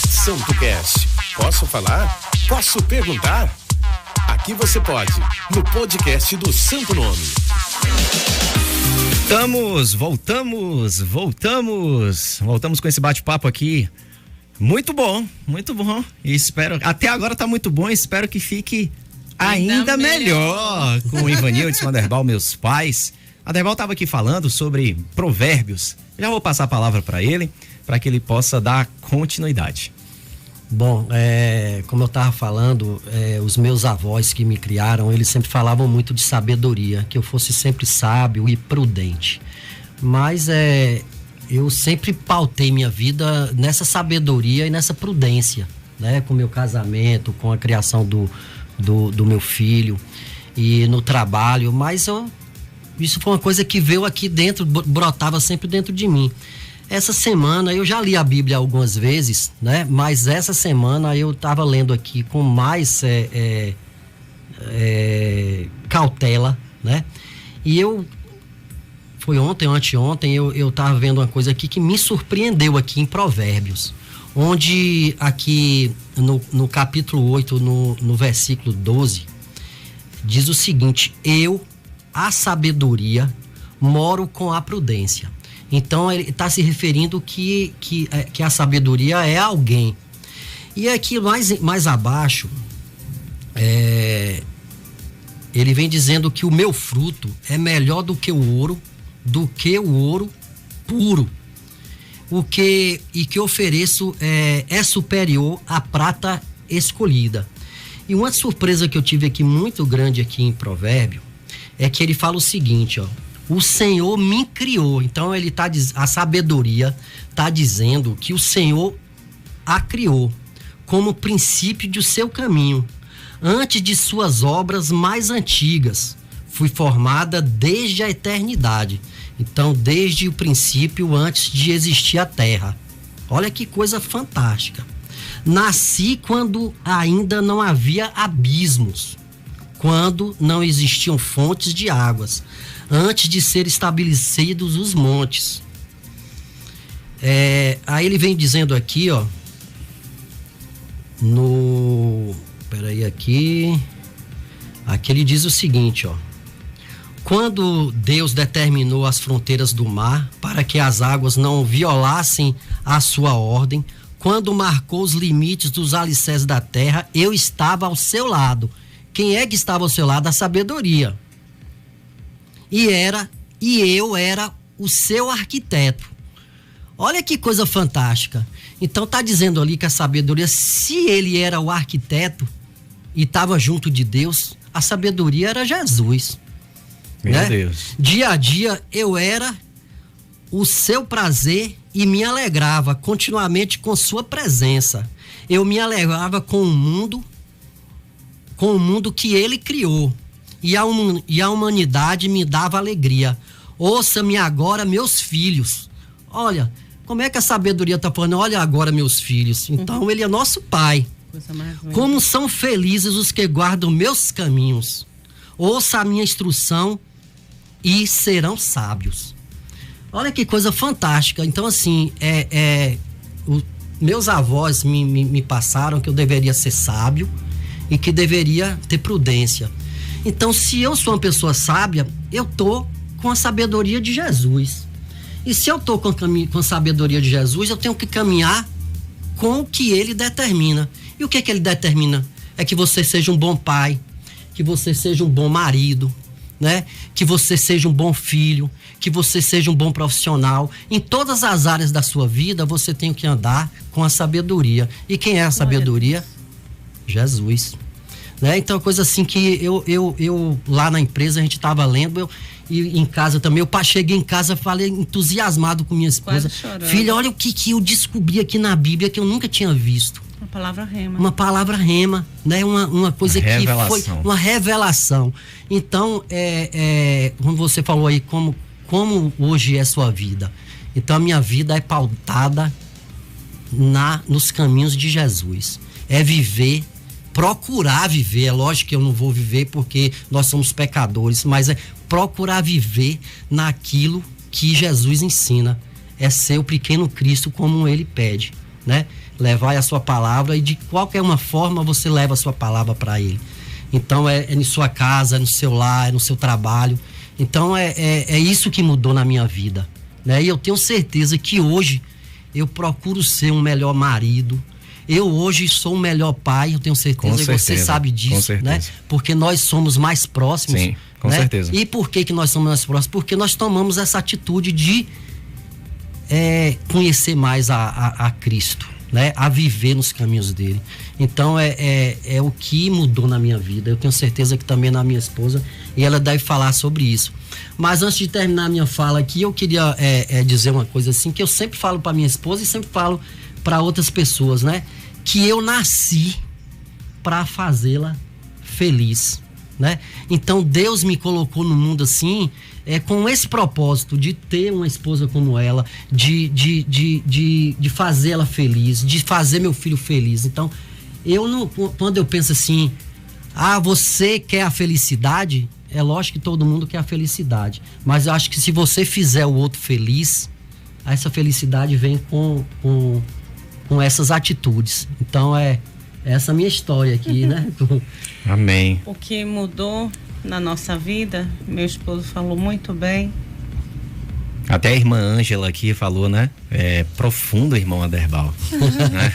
Santo Cast. Posso falar? Posso perguntar? Aqui você pode, no podcast do Santo Nome. Voltamos com esse bate-papo aqui. Muito bom. E espero, até agora tá muito bom, espero que fique ainda melhor com o Ivanildes Vanderbal, meus pais. A Derbal estava aqui falando sobre provérbios. Já vou passar a palavra para ele, para que ele possa dar continuidade. Bom, como eu estava falando, os meus avós que me criaram, eles sempre falavam muito de sabedoria, que eu fosse sempre sábio e prudente. Mas eu sempre pautei minha vida nessa sabedoria e nessa prudência, né? Com o meu casamento, com a criação do meu filho e no trabalho, mas isso foi uma coisa que veio aqui dentro, brotava sempre dentro de mim. Essa semana, eu já li a Bíblia algumas vezes, né? Mas essa semana eu estava lendo aqui com mais cautela, né? E foi ontem ou anteontem, eu estava vendo uma coisa aqui que me surpreendeu aqui em Provérbios, onde aqui no capítulo 8, no versículo 12, diz o seguinte: eu, a sabedoria, moro com a prudência. Então ele está se referindo que a sabedoria é alguém. E aqui mais abaixo, ele vem dizendo que o meu fruto é melhor do que o ouro puro. Que ofereço é superior à prata escolhida. E uma surpresa que eu tive aqui muito grande aqui em Provérbio é que ele fala o seguinte, ó: o Senhor me criou. Então a sabedoria está dizendo que o Senhor a criou como princípio do seu caminho, antes de suas obras mais antigas. Fui formada desde a eternidade. Então, desde o princípio, antes de existir a terra. Olha que coisa fantástica. Nasci quando ainda não havia abismos, quando não existiam fontes de águas, antes de ser estabelecidos os montes. Aí ele vem dizendo aqui, ó, Aqui ele diz o seguinte, ó. Quando Deus determinou as fronteiras do mar para que as águas não violassem a sua ordem, quando marcou os limites dos alicerces da terra, eu estava ao seu lado. Quem é que estava ao seu lado? A sabedoria. E eu era o seu arquiteto. Olha que coisa fantástica. Então tá dizendo ali que a sabedoria, se ele era o arquiteto e estava junto de Deus, a sabedoria era Jesus. Meu né? Deus. Dia a dia eu era o seu prazer e me alegrava continuamente com sua presença. Eu me alegrava com o mundo que ele criou. E a humanidade me dava alegria. Ouça-me agora, meus filhos. Olha, como é que a sabedoria está falando? Olha agora, meus filhos. Então, ele é nosso pai. Como são felizes os que guardam meus caminhos. Ouça a minha instrução e serão sábios. Olha que coisa fantástica. Então, assim, meus avós me passaram que eu deveria ser sábio e que deveria ter prudência. Então, se eu sou uma pessoa sábia, eu tô com a sabedoria de Jesus. E se eu tô com a sabedoria de Jesus, eu tenho que caminhar com o que ele determina. E o que ele determina? É que você seja um bom pai, que você seja um bom marido, né? Que você seja um bom filho, que você seja um bom profissional. Em todas as áreas da sua vida, você tem que andar com a sabedoria. E quem é a sabedoria? Jesus. Né? Então, coisa assim que eu lá na empresa, a gente estava lendo, e em casa também, eu cheguei em casa, falei entusiasmado com minha esposa. Filha, olha o que eu descobri aqui na Bíblia que eu nunca tinha visto. Uma palavra rema. Uma palavra rema, né? Uma coisa que foi uma revelação. Então, como você falou aí, como hoje é sua vida. Então, a minha vida é pautada nos caminhos de Jesus. É viver, procurar viver. É lógico que eu não vou viver porque nós somos pecadores, mas é procurar viver naquilo que Jesus ensina. É ser o pequeno Cristo como ele pede, né? Levar a sua palavra e de qualquer uma forma você leva a sua palavra para ele. Então é em sua casa, é no seu lar, é no seu trabalho. Então é isso que mudou na minha vida, né? E eu tenho certeza que hoje eu procuro ser um melhor marido. Eu hoje sou um melhor pai, eu tenho certeza, e você sabe disso, né? Porque nós somos mais próximos. Sim, com né? certeza. E por que nós somos mais próximos? Porque nós tomamos essa atitude de conhecer mais a Cristo, né? A viver nos caminhos dele. Então é o que mudou na minha vida. Eu tenho certeza que também na minha esposa, e ela deve falar sobre isso. Mas antes de terminar a minha fala aqui, eu queria dizer uma coisa assim, que eu sempre falo para minha esposa e sempre falo para outras pessoas, né? Que eu nasci para fazê-la feliz, né? Então Deus me colocou no mundo assim, com esse propósito de ter uma esposa como ela, de fazê-la feliz, de fazer meu filho feliz. Então, quando eu penso assim, você quer a felicidade? É lógico que todo mundo quer a felicidade, mas eu acho que se você fizer o outro feliz, essa felicidade vem com essas atitudes. Então essa minha história aqui, né? Amém. O que mudou na nossa vida, meu esposo falou muito bem. Até a irmã Ângela aqui falou, né? É profundo, irmão Aderbal. Né?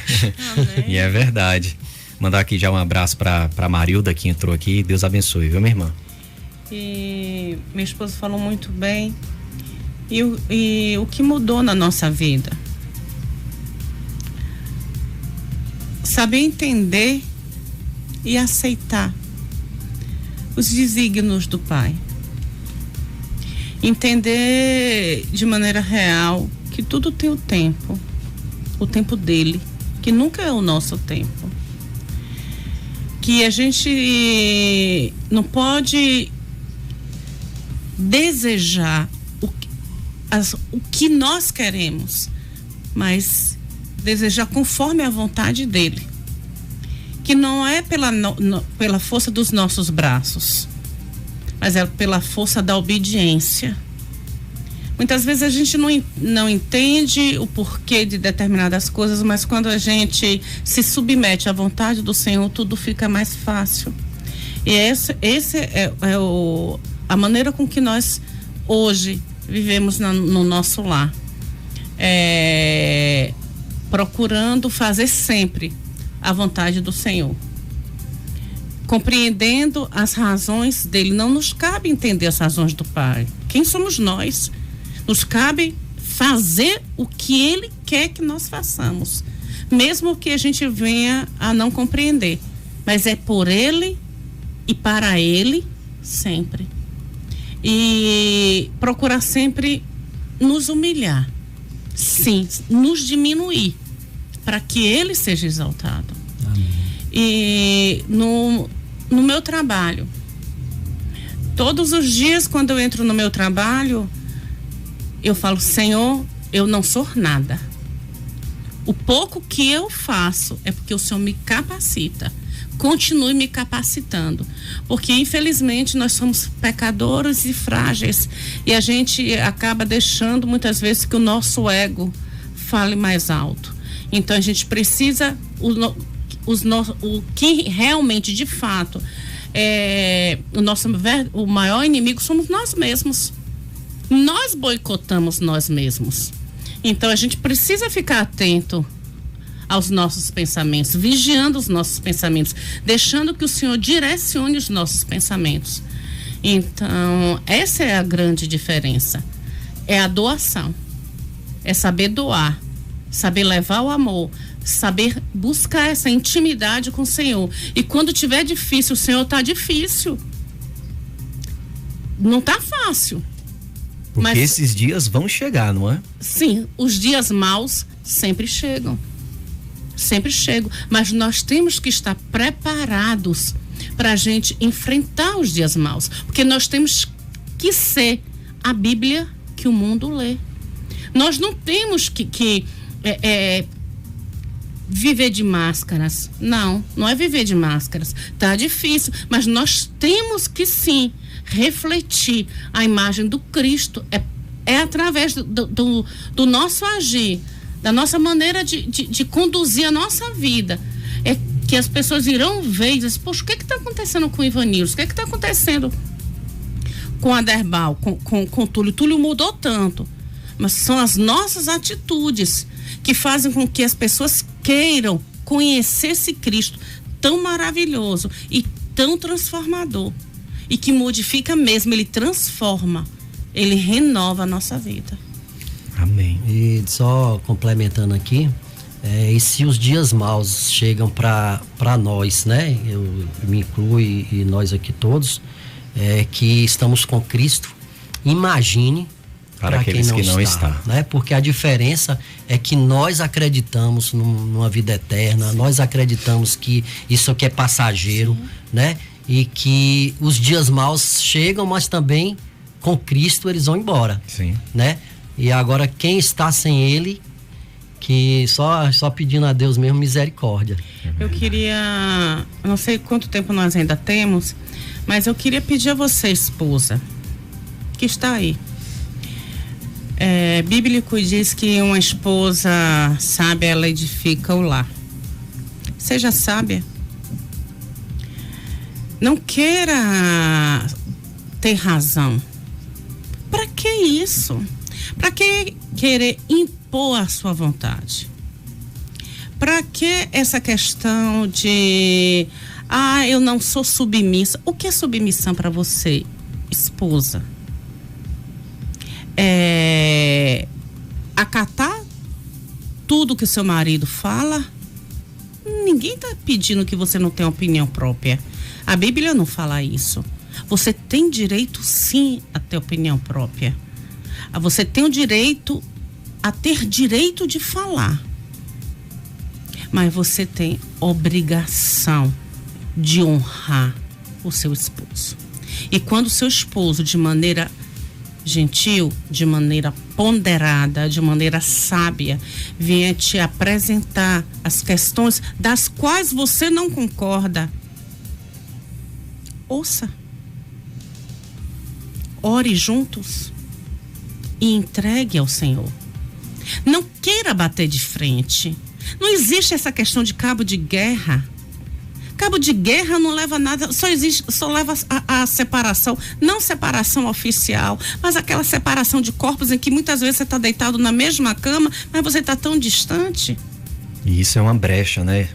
E é verdade. Mandar aqui já um abraço pra Marilda que entrou aqui. Deus abençoe, viu, minha irmã? E meu esposo falou muito bem. E o que mudou na nossa vida? Saber entender e aceitar os desígnios do Pai. Entender de maneira real que tudo tem o tempo dele, que nunca é o nosso tempo. Que a gente não pode desejar o que nós queremos, mas desejar conforme a vontade dele, que não é pela força dos nossos braços, mas é pela força da obediência. Muitas vezes a gente não entende o porquê de determinadas coisas, mas quando a gente se submete à vontade do Senhor, tudo fica mais fácil. E esse é a maneira com que nós hoje vivemos no nosso lar. Procurando fazer sempre a vontade do Senhor. Compreendendo as razões dele. Não nos cabe entender as razões do Pai. Quem somos nós? Nos cabe fazer o que ele quer que nós façamos. Mesmo que a gente venha a não compreender. Mas é por ele e para ele sempre. E procurar sempre nos humilhar. Sim, nos diminuir. Para que ele seja exaltado. Amém. E no meu trabalho, todos os dias quando eu entro no meu trabalho, eu falo: Senhor, eu não sou nada. O pouco que eu faço é porque o Senhor me capacita. Continue me capacitando, porque infelizmente nós somos pecadores e frágeis, e a gente acaba deixando muitas vezes que o nosso ego fale mais alto. Então a gente precisa o que realmente de fato é o maior inimigo somos nós mesmos. Nós boicotamos nós mesmos. Então a gente precisa ficar atento aos nossos pensamentos, vigiando os nossos pensamentos, deixando que o Senhor direcione os nossos pensamentos. Então, essa é a grande diferença. É a doação. É saber doar, saber levar o amor, saber buscar essa intimidade com o Senhor. E quando tiver difícil, o Senhor tá difícil. Não tá fácil. Porque esses dias vão chegar, não é? Sim, os dias maus sempre chegam. Sempre chegam. Mas nós temos que estar preparados para a gente enfrentar os dias maus. Porque nós temos que ser a Bíblia que o mundo lê. Nós não temos que viver de máscaras. Não é viver de máscaras. Tá difícil, mas nós temos que sim refletir a imagem do Cristo. É através do nosso agir, da nossa maneira de conduzir a nossa vida. É que as pessoas irão ver e dizer: poxa, o que está acontecendo com o Ivanilson? O que está acontecendo com a Aderbal, com o Túlio? Túlio mudou tanto. Mas são as nossas atitudes que fazem com que as pessoas queiram conhecer esse Cristo tão maravilhoso e tão transformador. E que modifica mesmo, ele transforma, ele renova a nossa vida. Amém. E só complementando aqui, e se os dias maus chegam para nós, né? Eu me incluo e nós aqui todos, que estamos com Cristo, imagine para aqueles que não está, né? Porque a diferença é que nós acreditamos numa vida eterna, nós acreditamos que isso aqui é passageiro, sim, né? E que os dias maus chegam, mas também com Cristo eles vão embora, sim, né? E agora quem está sem ele, que só pedindo a Deus mesmo misericórdia. Eu queria, não sei quanto tempo nós ainda temos, mas eu queria pedir a você, esposa, que está aí. Bíblico diz que uma esposa sábia, ela edifica o lar. Seja sábia. Não queira ter razão. Para que isso? Para que querer impor a sua vontade? Para que essa questão de eu não sou submissa? O que é submissão para você, esposa? Acatar tudo que o seu marido fala? Ninguém está pedindo que você não tenha opinião própria. A Bíblia não fala isso. Você tem direito sim a ter opinião própria. Você tem o direito a ter direito de falar. Mas você tem obrigação de honrar o seu esposo. E quando o seu esposo, de maneira gentil, de maneira ponderada, de maneira sábia, venha te apresentar as questões das quais você não concorda, ouça, ore juntos e entregue ao Senhor. Não queira bater de frente. Não existe essa questão de cabo de guerra. Cabo de guerra não leva nada, só leva a separação, não separação oficial, mas aquela separação de corpos em que muitas vezes você está deitado na mesma cama, mas você está tão distante. E isso é uma brecha, né?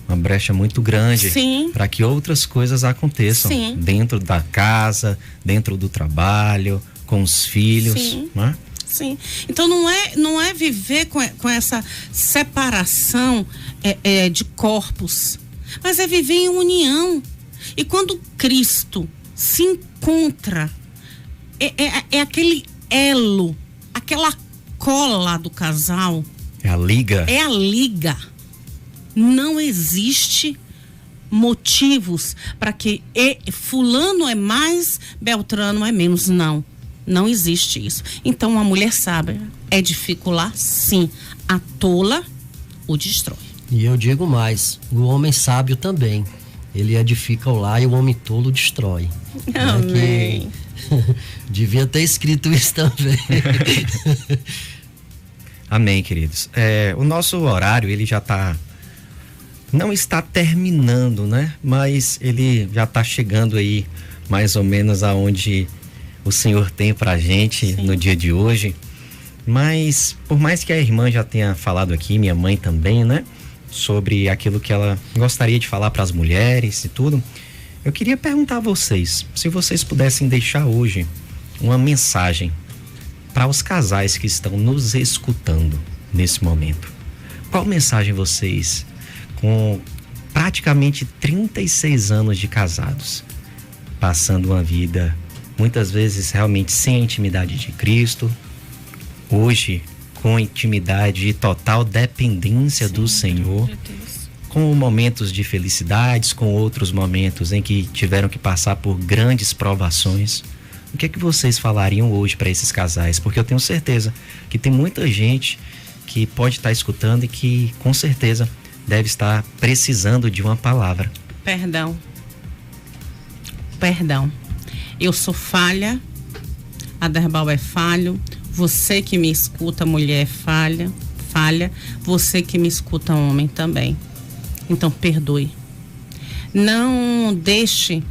Uma brecha muito grande para que outras coisas aconteçam. Sim. Dentro da casa, dentro do trabalho, com os filhos. Sim. Né? Sim. Então não é viver com essa separação de corpos, mas é viver em união. E quando Cristo se encontra, é aquele elo, aquela cola do casal. É a liga. É a liga. Não existe motivos para que fulano é mais, Beltrano é menos. Não existe isso. Então uma mulher sábia edifica, sim. A tola o destrói. E eu digo mais, o homem sábio também. Ele edifica o lar e o homem tolo destrói. Amém. Devia ter escrito isso também. Amém, queridos. O nosso horário, ele já não está terminando, né? Mas ele já está chegando aí mais ou menos aonde o Senhor tem pra gente no dia de hoje. Mas por mais que a irmã já tenha falado aqui, minha mãe também, né? Sobre aquilo que ela gostaria de falar para as mulheres e tudo, eu queria perguntar a vocês, se vocês pudessem deixar hoje uma mensagem para os casais que estão nos escutando nesse momento. Qual mensagem vocês, com praticamente 36 anos de casados, passando uma vida muitas vezes realmente sem a intimidade de Cristo, hoje com intimidade e total dependência do Senhor, com momentos de felicidades, com outros momentos em que tiveram que passar por grandes provações? O que é que vocês falariam hoje para esses casais? Porque eu tenho certeza que tem muita gente que pode estar escutando e que com certeza deve estar precisando de uma palavra. Perdão. Eu sou falha, Aderbal é falho, você que me escuta, mulher, falha, você que me escuta, homem também. Então perdoe. Não deixe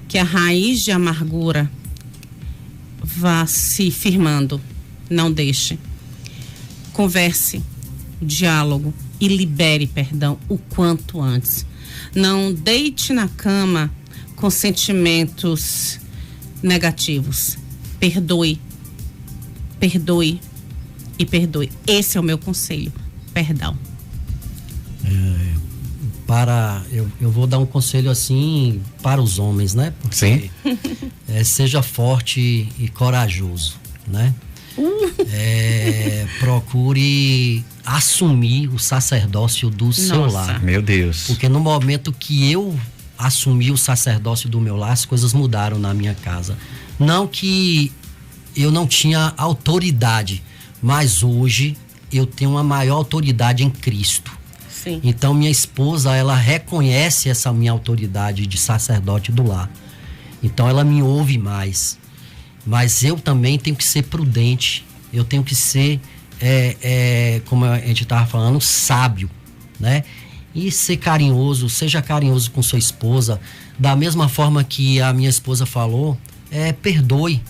que a raiz de amargura vá se firmando. Não deixe. Converse, diálogo e libere perdão o quanto antes. Não deite na cama com sentimentos negativos. Perdoe e perdoe. Esse é o meu conselho. Perdão. Eu vou dar um conselho assim para os homens, né? Porque, sim. Seja forte e corajoso, né? Procure assumir o sacerdócio do seu lar. Meu Deus. Porque no momento que eu assumi o sacerdócio do meu lar, as coisas mudaram na minha casa. Não que eu não tinha autoridade, mas hoje eu tenho uma maior autoridade em Cristo. Sim. Então minha esposa, ela reconhece essa minha autoridade de sacerdote do lar. Então ela me ouve mais. Mas eu também tenho que ser prudente. Eu tenho que ser, como a gente estava falando, sábio, né? E ser carinhoso, seja carinhoso com sua esposa. Da mesma forma que a minha esposa falou, perdoe,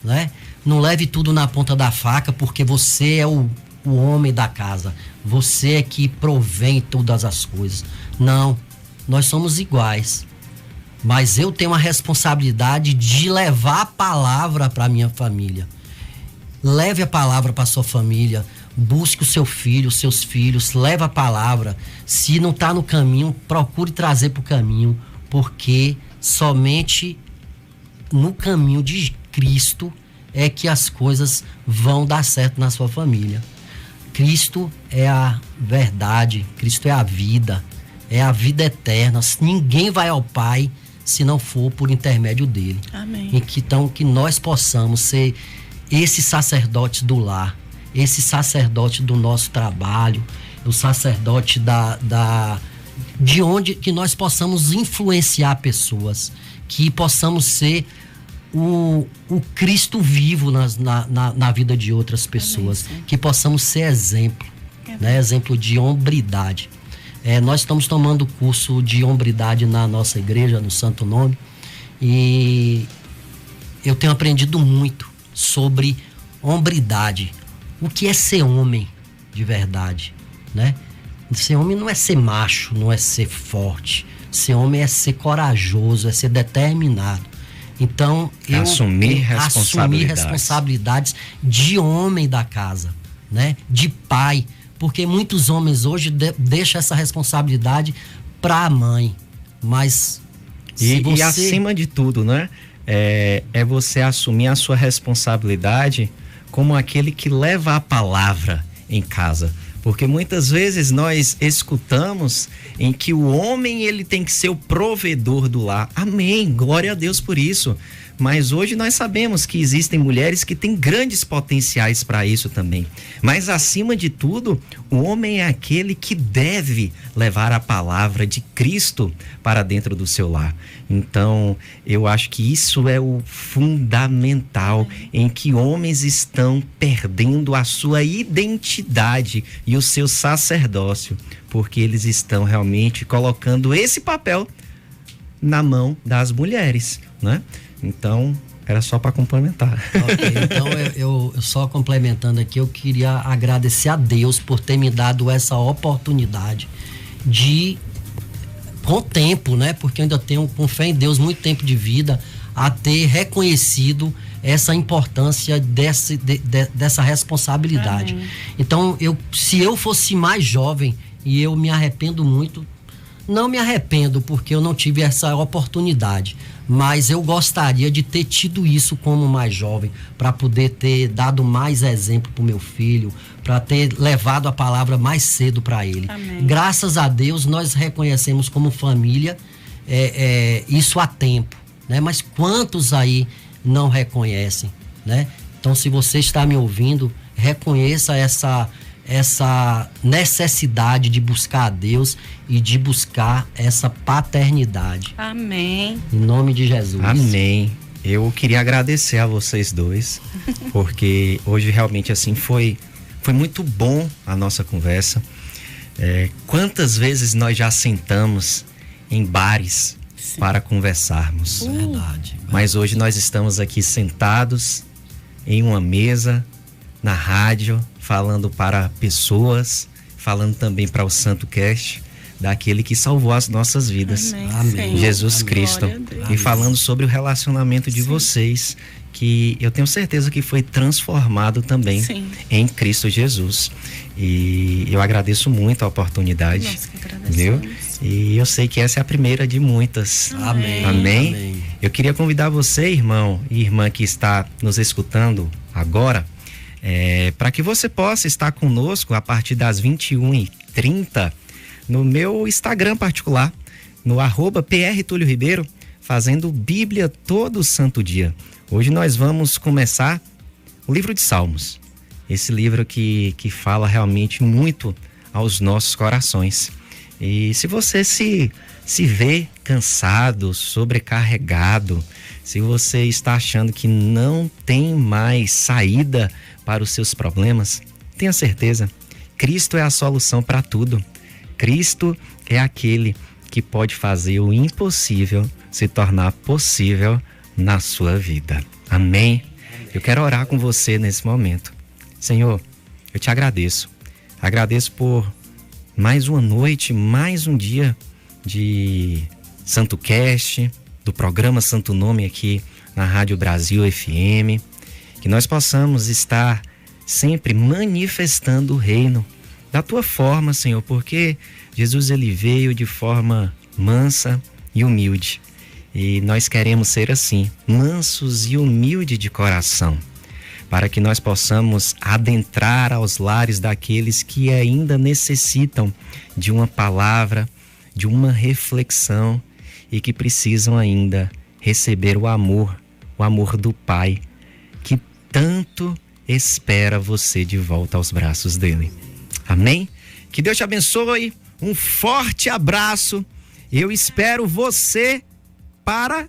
né? Não leve tudo na ponta da faca, porque você é o homem da casa. Você é que provém todas as coisas. Não, nós somos iguais. Mas eu tenho a responsabilidade de levar a palavra para minha família. Leve a palavra para sua família. Busque o seu filho, os seus filhos. Leve a palavra. Se não está no caminho, procure trazer para o caminho. Porque somente no caminho de Cristo é que as coisas vão dar certo na sua família. Cristo é a verdade. Cristo é a vida. É a vida eterna. Ninguém vai ao Pai se não for por intermédio dele. Amém. Então que nós possamos ser esse sacerdote do lar, esse sacerdote do nosso trabalho, o sacerdote de onde que nós possamos influenciar pessoas, que possamos ser o Cristo vivo na vida de outras pessoas. Amém, que possamos ser exemplo, né? Exemplo de hombridade. Nós estamos tomando curso de hombridade na nossa igreja, no Santo Nome, e eu tenho aprendido muito sobre hombridade. O que é ser homem de verdade, né? Ser homem não é ser macho, não é ser forte. Ser homem é ser corajoso, é ser determinado. Então, assumir responsabilidades de homem da casa, né? De pai. Porque muitos homens hoje deixam essa responsabilidade para a mãe. Mas e acima de tudo, né? É você assumir a sua responsabilidade como aquele que leva a palavra em casa. Porque muitas vezes nós escutamos em que o homem ele tem que ser o provedor do lar. Amém, glória a Deus por isso. Mas hoje nós sabemos que existem mulheres que têm grandes potenciais para isso também. Mas acima de tudo, o homem é aquele que deve levar a palavra de Cristo para dentro do seu lar. Então, eu acho que isso é o fundamental em que homens estão perdendo a sua identidade e o seu sacerdócio, porque eles estão realmente colocando esse papel na mão das mulheres, né? Então, era só para complementar. Ok, então eu só complementando aqui, eu queria agradecer a Deus por ter me dado essa oportunidade de, com tempo, né? Porque eu ainda tenho, com fé em Deus, muito tempo de vida, a ter reconhecido essa importância dessa responsabilidade. Amém. Então, se eu fosse mais jovem, e eu me arrependo muito, não me arrependo porque eu não tive essa oportunidade, mas eu gostaria de ter tido isso como mais jovem, para poder ter dado mais exemplo para o meu filho, para ter levado a palavra mais cedo para ele. Amém. Graças a Deus nós reconhecemos como família isso há tempo, né? Mas quantos aí não reconhecem, né? Então, se você está me ouvindo, reconheça essa necessidade de buscar a Deus e de buscar essa paternidade. Amém. Em nome de Jesus. Amém. Eu queria agradecer a vocês dois, porque hoje realmente assim foi muito bom a nossa conversa. Quantas vezes nós já sentamos em bares para conversarmos? Verdade. Mas hoje nós estamos aqui sentados em uma mesa, na rádio, falando para pessoas, falando também para o Santo Cast, daquele que salvou as nossas vidas. Amém. Jesus Amém. Cristo. E falando sobre o relacionamento de vocês, que eu tenho certeza que foi transformado também em Cristo Jesus. E eu agradeço muito a oportunidade. Nós que viu? agradecemos. E eu sei que essa é a primeira de muitas. Amém. Amém. Amém. Eu queria convidar você, irmão e irmã que está nos escutando agora, para que você possa estar conosco a partir das 21h30 no meu Instagram particular, no @PR Túlio Ribeiro, fazendo Bíblia todo santo dia. Hoje nós vamos começar o livro de Salmos, esse livro que fala realmente muito aos nossos corações. E se você se vê cansado, sobrecarregado, se você está achando que não tem mais saída para os seus problemas, tenha certeza, Cristo é a solução para tudo. Cristo é aquele que pode fazer o impossível se tornar possível na sua vida. Amém? Eu quero orar com você nesse momento. Senhor, eu te agradeço. Agradeço por mais uma noite, mais um dia de Santo Cast, do programa Santo Nome aqui na Rádio Brasil FM. Que nós possamos estar sempre manifestando o reino da tua forma, Senhor, porque Jesus ele veio de forma mansa e humilde. E nós queremos ser assim, mansos e humildes de coração, para que nós possamos adentrar aos lares daqueles que ainda necessitam de uma palavra, de uma reflexão e que precisam ainda receber o amor do Pai, que tanto espera você de volta aos braços dele. Amém? Que Deus te abençoe, um forte abraço. Eu espero você para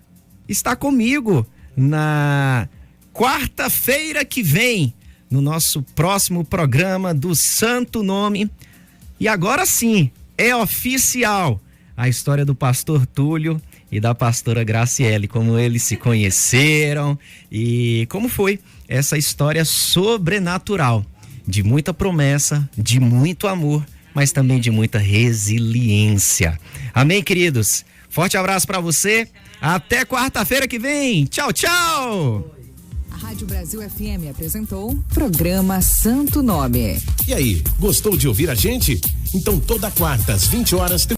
estar comigo na quarta-feira que vem, no nosso próximo programa do Santo Nome. E agora sim, é oficial a história do pastor Túlio e da pastora Graciele, como eles se conheceram e como foi essa história sobrenatural, de muita promessa, de muito amor, mas também de muita resiliência. Amém, queridos? Forte abraço para você. Até quarta-feira que vem. Tchau, tchau. A Rádio Brasil FM apresentou Programa Santo Nome. E aí, gostou de ouvir a gente? Então toda quarta às 20 horas tem